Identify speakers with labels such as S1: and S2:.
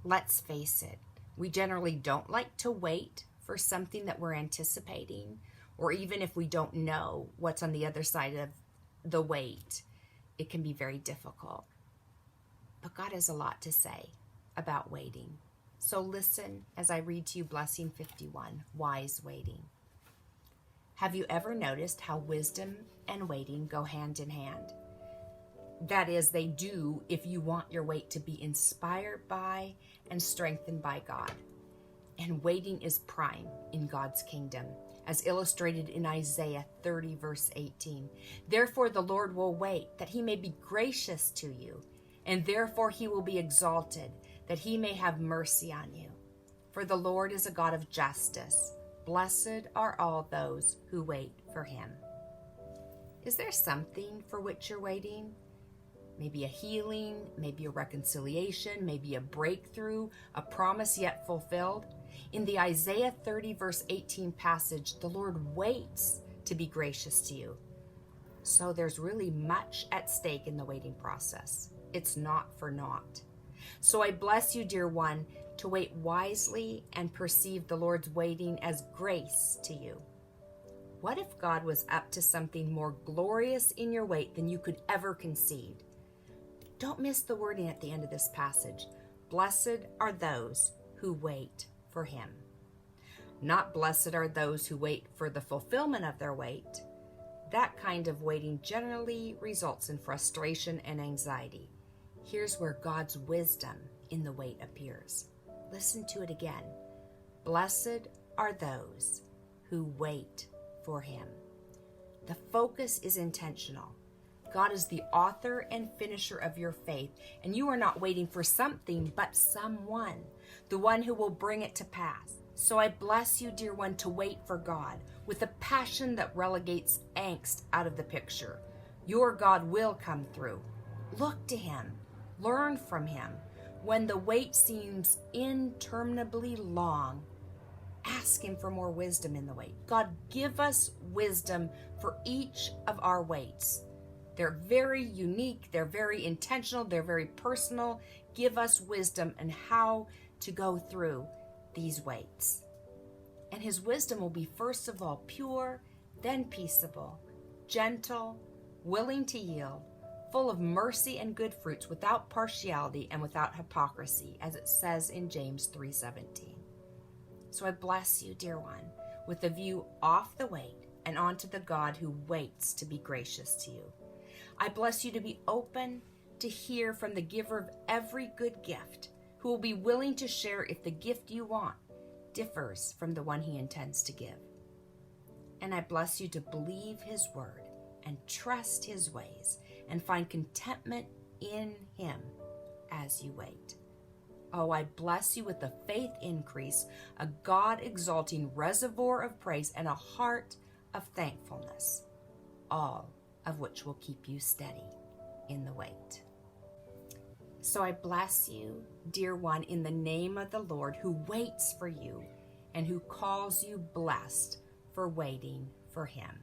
S1: Let's face it, we generally don't like to wait for something that we're anticipating, or even if we don't know what's on the other side of the wait, it can be very difficult. But God has a lot to say about waiting. So listen as I read to you Blessing 51, Wise Waiting. Have you ever noticed how wisdom and waiting go hand in hand? That is, they do if you want your wait to be inspired by and strengthened by God. And waiting is prime in God's kingdom, as illustrated in Isaiah 30, verse 18. Therefore the Lord will wait, that he may be gracious to you, and therefore he will be exalted, that he may have mercy on you. For the Lord is a God of justice. Blessed are all those who wait for him. Is there something for which you're waiting? Maybe a healing, maybe a reconciliation, maybe a breakthrough, a promise yet fulfilled. In the Isaiah 30 verse 18 passage, the Lord waits to be gracious to you. So there's really much at stake in the waiting process. It's not for naught. So I bless you, dear one, to wait wisely and perceive the Lord's waiting as grace to you. What if God was up to something more glorious in your wait than you could ever conceive? Don't miss the wording at the end of this passage. Blessed are those who wait for him. Not blessed are those who wait for the fulfillment of their wait. That kind of waiting generally results in frustration and anxiety. Here's where God's wisdom in the wait appears. Listen to it again. Blessed are those who wait for him. The focus is intentional. God is the author and finisher of your faith, and you are not waiting for something, but someone, the one who will bring it to pass. So I bless you, dear one, to wait for God with a passion that relegates angst out of the picture. Your God will come through. Look to him. Learn from him. When the wait seems interminably long, ask him for more wisdom in the wait. God, give us wisdom for each of our waits. They're very unique, they're very intentional, they're very personal. Give us wisdom in how to go through these waits. And his wisdom will be first of all pure, then peaceable, gentle, willing to yield, full of mercy and good fruits, without partiality and without hypocrisy, as it says in James 3:17. So I bless you, dear one, with a view off the wait and onto the God who waits to be gracious to you. I bless you to be open to hear from the giver of every good gift, who will be willing to share if the gift you want differs from the one he intends to give. And I bless you to believe his word and trust his ways and find contentment in him as you wait. Oh, I bless you with a faith increase, a God-exalting reservoir of praise, and a heart of thankfulness, all of which will keep you steady in the wait. So I bless you, dear one, in the name of the Lord, who waits for you and who calls you blessed for waiting for him.